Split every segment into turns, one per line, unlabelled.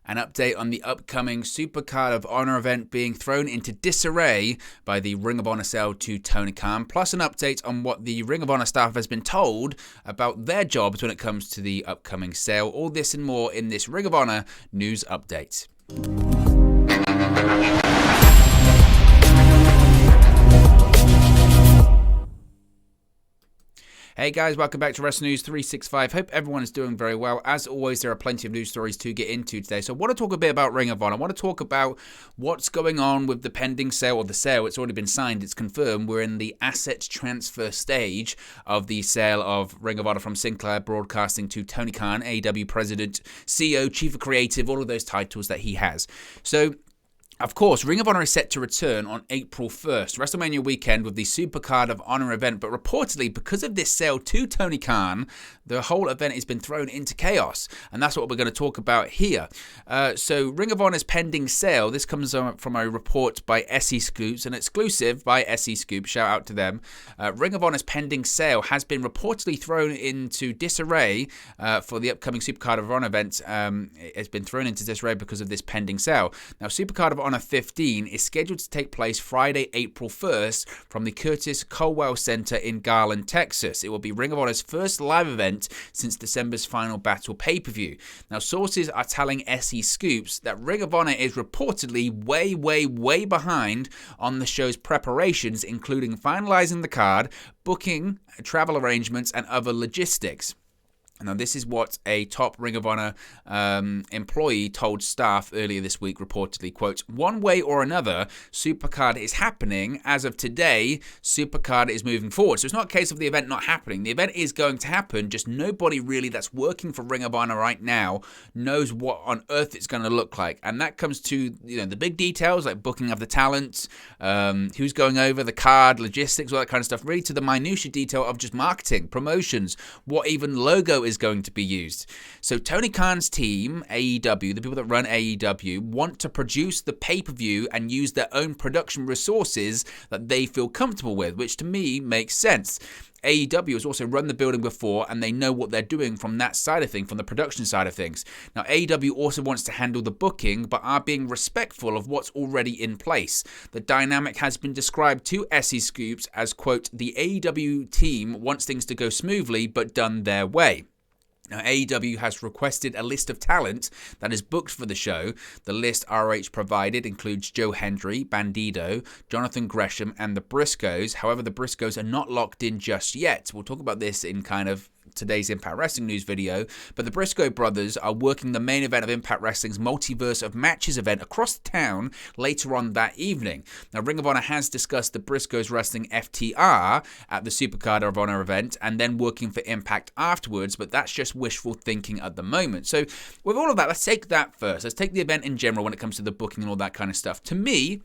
an update on the upcoming Supercard of Honor event being thrown into disarray by the Ring of Honor sale to Tony Khan, plus an update on what the Ring of Honor staff has been told about their jobs when it comes to the upcoming sale. All this and more in this Ring of Honor news update. Hey guys, welcome back to Wrestling News 365. Hope everyone is doing very well. As always, there are plenty of news stories to get into today. So I want to talk a bit about Ring of Honor. I want to talk about what's going on with the pending sale, or the sale. It's already been signed. It's confirmed. We're in the asset transfer stage of the sale of Ring of Honor from Sinclair Broadcasting to Tony Khan, AEW President, CEO, Chief of Creative, all of those titles that he has. So, of course, Ring of Honor is set to return on April 1st, WrestleMania weekend, with the Supercard of Honor event. But reportedly, because of this sale to Tony Khan, the whole event has been thrown into chaos. And that's what we're going to talk about here. So Ring of Honor's pending sale, this comes from a report by SE Scoops, an exclusive by SE Scoops, shout out to them. Ring of Honor's pending sale has been reportedly thrown into disarray for the upcoming Supercard of Honor event. It's been thrown into disarray because of this pending sale. Now, Supercard of Honor 15 is scheduled to take place Friday, April 1st from the Curtis Colwell Center in Garland, Texas. It will be Ring of Honor's first live event since December's Final Battle pay-per-view. Now, sources are telling SE Scoops that Ring of Honor is reportedly way behind on the show's preparations, including finalizing the card, booking, travel arrangements, and other logistics. Now, this is what a top Ring of Honor employee told staff earlier this week, reportedly, quote, "One way or another, Supercard is happening. As of today, Supercard is moving forward." So it's not a case of the event not happening. The event is going to happen, just nobody really that's working for Ring of Honor right now knows what on earth it's going to look like. And that comes to, the big details, like booking of the talent, who's going over the card, logistics, all that kind of stuff, really to the minutiae detail of just marketing, promotions, what even logo is going to be used. So Tony Khan's team, AEW, the people that run AEW, want to produce the pay-per-view and use their own production resources that they feel comfortable with, which to me makes sense. AEW has also run the building before, and they know what they're doing from that side of things, from the production side of things. Now, AEW also wants to handle the booking, but are being respectful of what's already in place. The dynamic has been described to SE Scoops as, quote, "The AEW team wants things to go smoothly, but done their way." Now, AEW has requested a list of talent that is booked for the show. The list ROH provided includes Joe Hendry, Bandido, Jonathan Gresham, and the Briscoes. However, the Briscoes are not locked in just yet. We'll talk about this in kind of today's Impact Wrestling news video, but the Briscoe brothers are working the main event of Impact Wrestling's Multiverse of Matches event across the town later on that evening. Now, Ring of Honor has discussed the Briscoes wrestling FTR at the Supercard of Honor event and then working for Impact afterwards, but that's just wishful thinking at the moment. So with all of that, let's take that first. Let's take the event in general when it comes to the booking and all that kind of stuff. To me,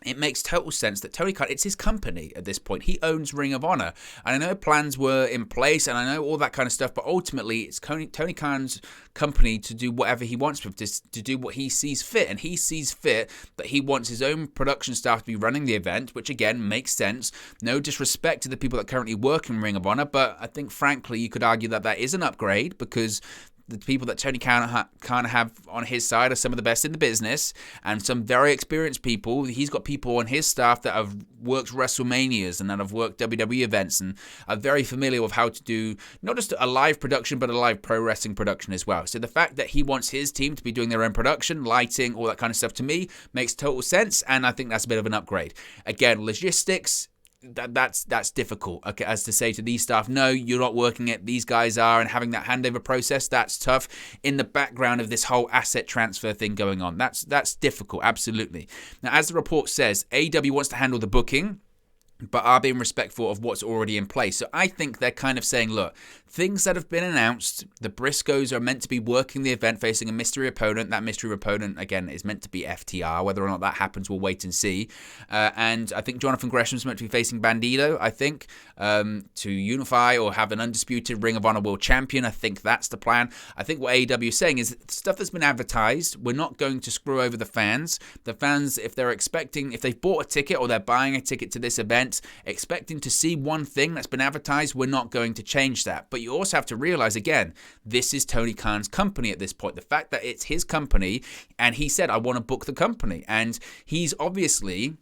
it makes total sense that Tony Khan, it's his company at this point. He owns Ring of Honor. And I know plans were in place and I know all that kind of stuff, but ultimately it's Tony Khan's company to do whatever he wants with this, to do what he sees fit. And he sees fit that he wants his own production staff to be running the event, which again makes sense. No disrespect to the people that currently work in Ring of Honor, but I think frankly you could argue that that is an upgrade because the people that Tony Khan have on his side are some of the best in the business and some very experienced people. He's got people on his staff that have worked WrestleManias and that have worked WWE events and are very familiar with how to do not just a live production, but a live pro wrestling production as well. So the fact that he wants his team to be doing their own production, lighting, all that kind of stuff, to me makes total sense, and I think that's a bit of an upgrade. Again, logistics, that's difficult, okay, as to say to these staff, no, you're not working it, these guys are, and having that handover process, that's tough in the background of this whole asset transfer thing going on. That's difficult, absolutely. Now, as the report says, AEW wants to handle the booking, but are being respectful of what's already in place. So I think they're kind of saying, look, things that have been announced, the Briscoes are meant to be working the event facing a mystery opponent. That mystery opponent, again, is meant to be FTR. Whether or not that happens, we'll wait and see. And I think Jonathan Gresham's meant to be facing Bandido, I think, to unify or have an undisputed Ring of Honor World Champion. I think that's the plan. I think what AEW is saying is stuff that's been advertised, we're not going to screw over the fans. The fans, if they're expecting, if they've bought a ticket or they're buying a ticket to this event, event, expecting to see one thing that's been advertised. We're not going to change that. But you also have to realize, again, this is Tony Khan's company at this point. The fact that it's his company, and he said, I want to book the company. And he's obviously,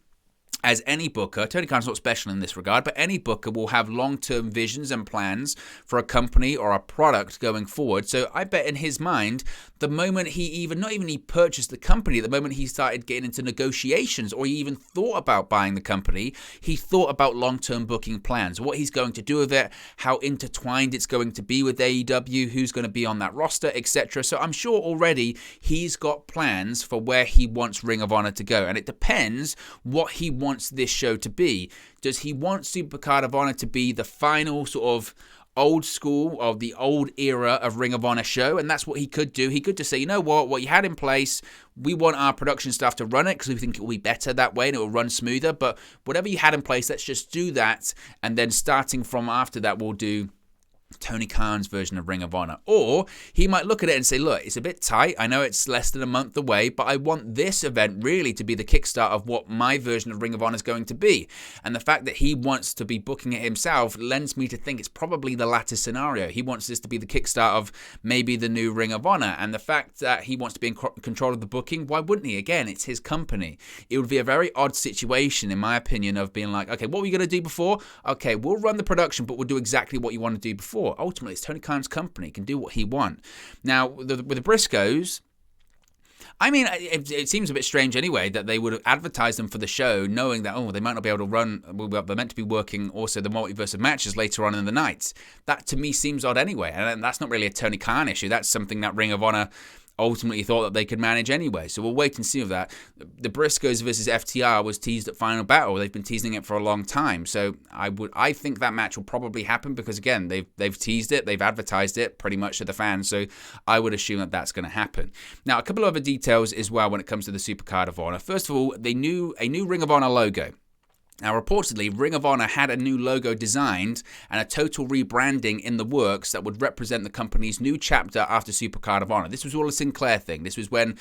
as any booker, Tony Khan's not special in this regard, but any booker will have long-term visions and plans for a company or a product going forward. So I bet in his mind, the moment he purchased the company, the moment he started getting into negotiations, or he even thought about buying the company, he thought about long-term booking plans, what he's going to do with it, how intertwined it's going to be with AEW, who's going to be on that roster, etc. So I'm sure already he's got plans for where he wants Ring of Honor to go, and it depends what he wants this show to be. Does he want Supercard of Honor to be the final sort of old school of the old era of Ring of Honor show? And that's what he could do. He could just say, you know what you had in place, we want our production staff to run it because we think it will be better that way and it will run smoother. But whatever you had in place, let's just do that. And then starting from after that, we'll do Tony Khan's version of Ring of Honor. Or he might look at it and say, look, it's a bit tight. I know it's less than a month away, but I want this event really to be the kickstart of what my version of Ring of Honor is going to be. And the fact that he wants to be booking it himself lends me to think it's probably the latter scenario. He wants this to be the kickstart of maybe the new Ring of Honor. And the fact that he wants to be in control of the booking, why wouldn't he? Again, it's his company. It would be a very odd situation, in my opinion, of being like, okay, what were you going to do before? Okay, we'll run the production, but we'll do exactly what you want to do before. Ultimately, it's Tony Khan's company. He can do what he wants. Now, with the Briscoes, I mean, it seems a bit strange anyway that they would have advertised them for the show knowing that, they might not be able to run, they're meant to be working also the multiverse of matches later on in the night. That to me seems odd anyway, and that's not really a Tony Khan issue. That's something that Ring of Honor ultimately thought that they could manage anyway. So we'll wait and see with that. The Briscoes versus FTR was teased at Final Battle. They've been teasing it for a long time. So I think that match will probably happen because, again, they've teased it, they've advertised it pretty much to the fans. So I would assume that that's going to happen. Now, a couple of other details as well when it comes to the Supercard of Honor. First of all, they knew a new Ring of Honor logo. Now, reportedly, Ring of Honor had a new logo designed and a total rebranding in the works that would represent the company's new chapter after Supercard of Honor. This was all a Sinclair thing. This was when,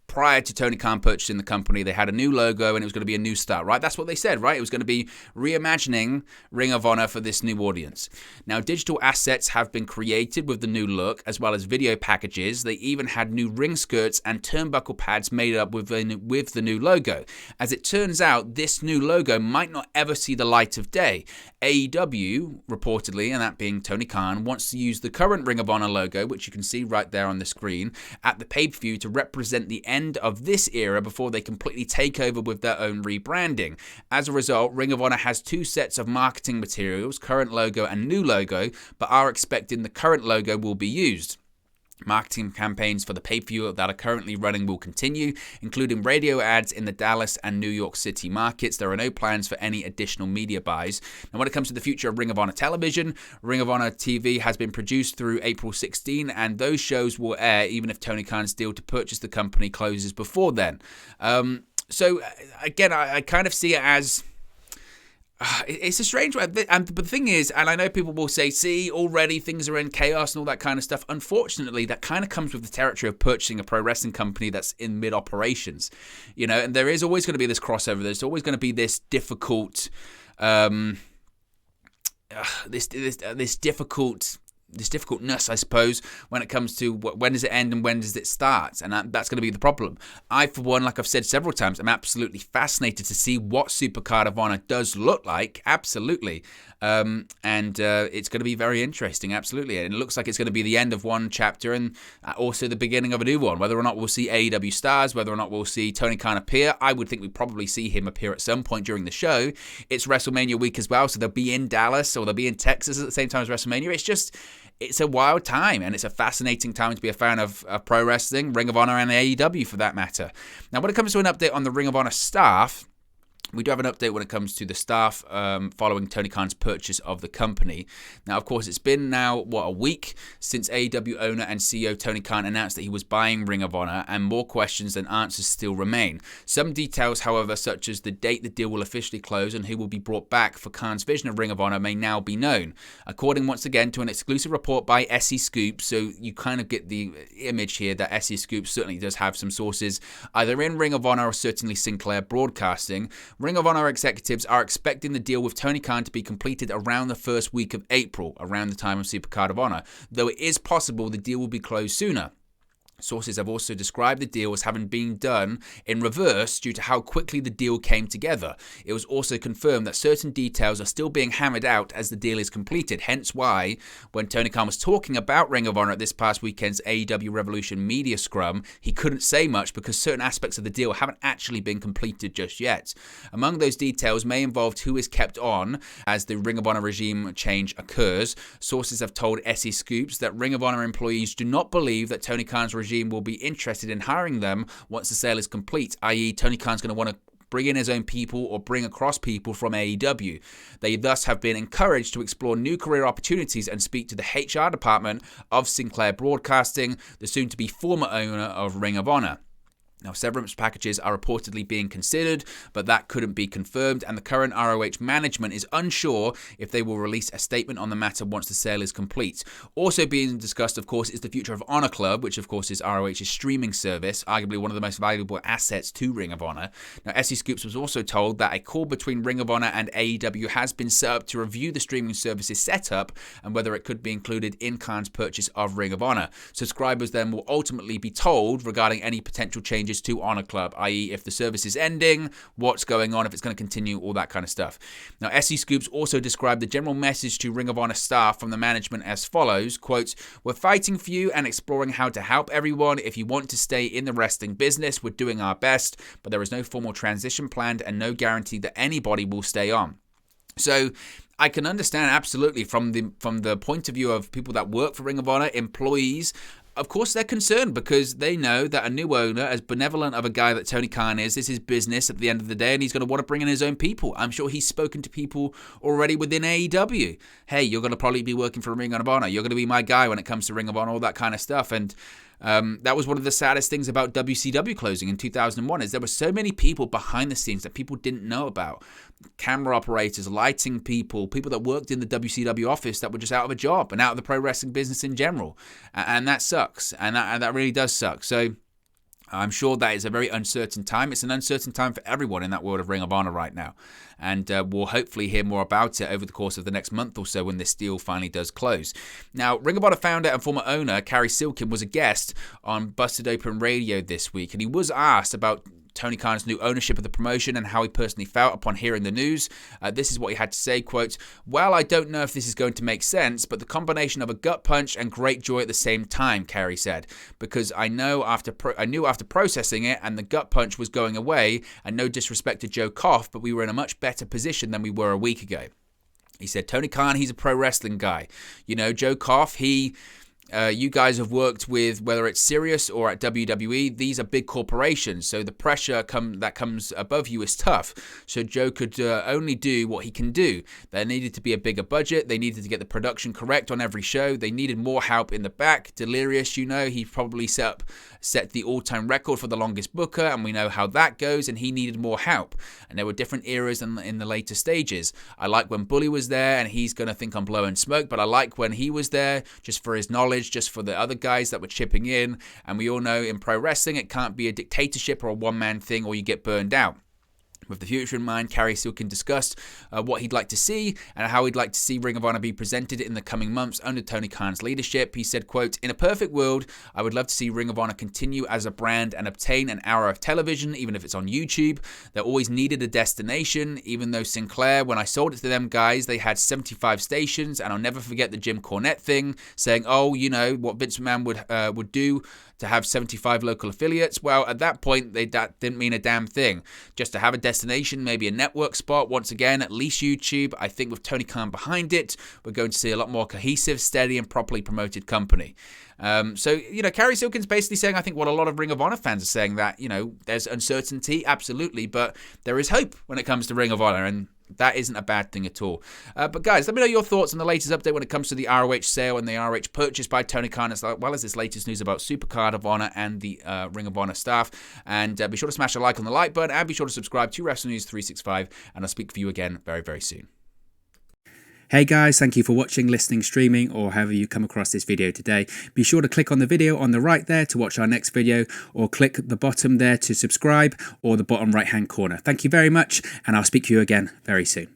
prior to Tony Khan purchasing the company, they had a new logo and it was going to be a new start, right? That's what they said, right? It was going to be reimagining Ring of Honor for this new audience. Now, digital assets have been created with the new look, as well as video packages. They even had new ring skirts and turnbuckle pads made up with the new logo. As it turns out, this new logo might not ever see the light of day. AEW, reportedly, and that being Tony Khan, wants to use the current Ring of Honor logo, which you can see right there on the screen, at the pay-per-view to represent the end of this era before they completely take over with their own rebranding. As a result, Ring of Honor has two sets of marketing materials, current logo and new logo, but are expecting the current logo will be used. Marketing campaigns for the pay-per-view that are currently running will continue, including radio ads in the Dallas and New York City markets. There are no plans for any additional media buys. Now, when it comes to the future of Ring of Honor television, Ring of Honor TV has been produced through April 16, and those shows will air even if Tony Khan's deal to purchase the company closes before then. So, again, I kind of see it as... it's a strange one. But the thing is, and I know people will say, see, already things are in chaos and all that kind of stuff. Unfortunately, that kind of comes with the territory of purchasing a pro wrestling company that's in mid-operations. And there is always going to be this crossover. There's always going to be this difficult... this difficultness, I suppose, when it comes to when does it end and when does it start, and that's going to be the problem. I, for one, like I've said several times, I'm absolutely fascinated to see what Supercard of Honor does look like, absolutely, and it's going to be very interesting, absolutely, and it looks like it's going to be the end of one chapter and also the beginning of a new one. Whether or not we'll see AEW stars, whether or not we'll see Tony Khan appear, I would think we'd probably see him appear at some point during the show. It's WrestleMania week as well, so they'll be in Dallas or they'll be in Texas at the same time as WrestleMania. It's a wild time, and it's a fascinating time to be a fan of pro wrestling, Ring of Honor, and AEW for that matter. Now, when it comes to an update on the Ring of Honor staff, we do have an update when it comes to the staff following Tony Khan's purchase of the company. Now, of course, it's been now, a week since AEW owner and CEO Tony Khan announced that he was buying Ring of Honor, and more questions than answers still remain. Some details, however, such as the date the deal will officially close and who will be brought back for Khan's vision of Ring of Honor, may now be known. According, once again, to an exclusive report by SE Scoop, so you kind of get the image here that SE Scoop certainly does have some sources either in Ring of Honor or certainly Sinclair Broadcasting. Ring of Honor executives are expecting the deal with Tony Khan to be completed around the first week of April, around the time of Supercard of Honor, though it is possible the deal will be closed sooner. Sources have also described the deal as having been done in reverse due to how quickly the deal came together. It was also confirmed that certain details are still being hammered out as the deal is completed, hence why when Tony Khan was talking about Ring of Honor at this past weekend's AEW Revolution media scrum, he couldn't say much because certain aspects of the deal haven't actually been completed just yet. Among those details may involve who is kept on as the Ring of Honor regime change occurs. Sources have told SE Scoops that Ring of Honor employees do not believe that Tony Khan's regime will be interested in hiring them once the sale is complete, i.e. Tony Khan's going to want to bring in his own people or bring across people from AEW. They thus have been encouraged to explore new career opportunities and speak to the HR department of Sinclair Broadcasting, the soon-to-be former owner of Ring of Honor. Now, severance packages are reportedly being considered, but that couldn't be confirmed, and the current ROH management is unsure if they will release a statement on the matter once the sale is complete. Also being discussed, of course, is the future of Honor Club, which, of course, is ROH's streaming service, arguably one of the most valuable assets to Ring of Honor. Now, SE Scoops was also told that a call between Ring of Honor and AEW has been set up to review the streaming service's setup and whether it could be included in Khan's purchase of Ring of Honor. Subscribers then will ultimately be told regarding any potential changes to Honor Club, i.e. if the service is ending, what's going on, if it's going to continue, all that kind of stuff. Now, SE Scoops also described the general message to Ring of Honor staff from the management as follows, quote, "We're fighting for you and exploring how to help everyone. If you want to stay in the wrestling business, we're doing our best, but there is no formal transition planned and no guarantee that anybody will stay on." So I can understand absolutely from the point of view of people that work for Ring of Honor, employees. Of course, they're concerned because they know that a new owner, as benevolent of a guy that Tony Khan is his business at the end of the day, and he's going to want to bring in his own people. I'm sure he's spoken to people already within AEW. Hey, you're going to probably be working for Ring of Honor. You're going to be my guy when it comes to Ring of Honor, all that kind of stuff. And that was one of the saddest things about WCW closing in 2001 is there were so many people behind the scenes that people didn't know about. Camera operators, lighting people, people that worked in the WCW office that were just out of a job and out of the pro wrestling business in general. And that sucks. And that really does suck. So I'm sure that is a very uncertain time. It's an uncertain time for everyone in that world of Ring of Honor right now. And we'll hopefully hear more about it over the course of the next month or so when this deal finally does close. Now, Ring of Honor founder and former owner Cary Silkin was a guest on Busted Open Radio this week, and he was asked about Tony Khan's new ownership of the promotion and how he personally felt upon hearing the news. This is what he had to say, quote, "Well, I don't know if this is going to make sense, but the combination of a gut punch and great joy at the same time," Cary said, "because I knew after processing it and the gut punch was going away, and no disrespect to Joe Koff, but we were in a much better position than we were a week ago." He said, Tony Khan, he's a pro wrestling guy. You know, Joe Koff, you guys have worked with, whether it's Sirius or at WWE, these are big corporations, so the pressure that comes above you is tough. So Joe could only do what he can do. There needed to be a bigger budget. They needed to get the production correct on every show. They needed more help in the back. Delirious, you know, he probably set the all-time record for the longest booker, and we know how that goes, and he needed more help. And there were different eras in the later stages. I like when Bully was there, and he's going to think I'm blowing smoke, but I like when he was there just for his knowledge, just for the other guys that were chipping in. And we all know in pro wrestling, it can't be a dictatorship or a one-man thing or you get burned out. With the future in mind, Cary Silkin discussed what he'd like to see and how he'd like to see Ring of Honor be presented in the coming months under Tony Khan's leadership. He said, quote, "In a perfect world, I would love to see Ring of Honor continue as a brand and obtain an hour of television, even if it's on YouTube. They always needed a destination, even though Sinclair, when I sold it to them guys, they had 75 stations, and I'll never forget the Jim Cornette thing, saying, oh, you know, what Vince McMahon would do to have 75 local affiliates. Well, at that point, that didn't mean a damn thing. Just to have a destination, maybe a network spot, once again, at least YouTube. I think with Tony Khan behind it, we're going to see a lot more cohesive, steady, and properly promoted company." So, you know, Cary Silkin's basically saying, I think, what a lot of Ring of Honor fans are saying, that, you know, there's uncertainty, absolutely, but there is hope when it comes to Ring of Honor, and that isn't a bad thing at all. But guys, let me know your thoughts on the latest update when it comes to the ROH sale and the ROH purchase by Tony Khan, as well as this latest news about Supercard of Honor and the Ring of Honor staff. And be sure to smash a like on the like button, and be sure to subscribe to Wrestling News 365, and I'll speak for you again very, very soon. Hey guys, thank you for watching, listening, streaming, or however you come across this video today. Be sure to click on the video on the right there to watch our next video, or click the bottom there to subscribe, or the bottom right hand corner. Thank you very much, and I'll speak to you again very soon.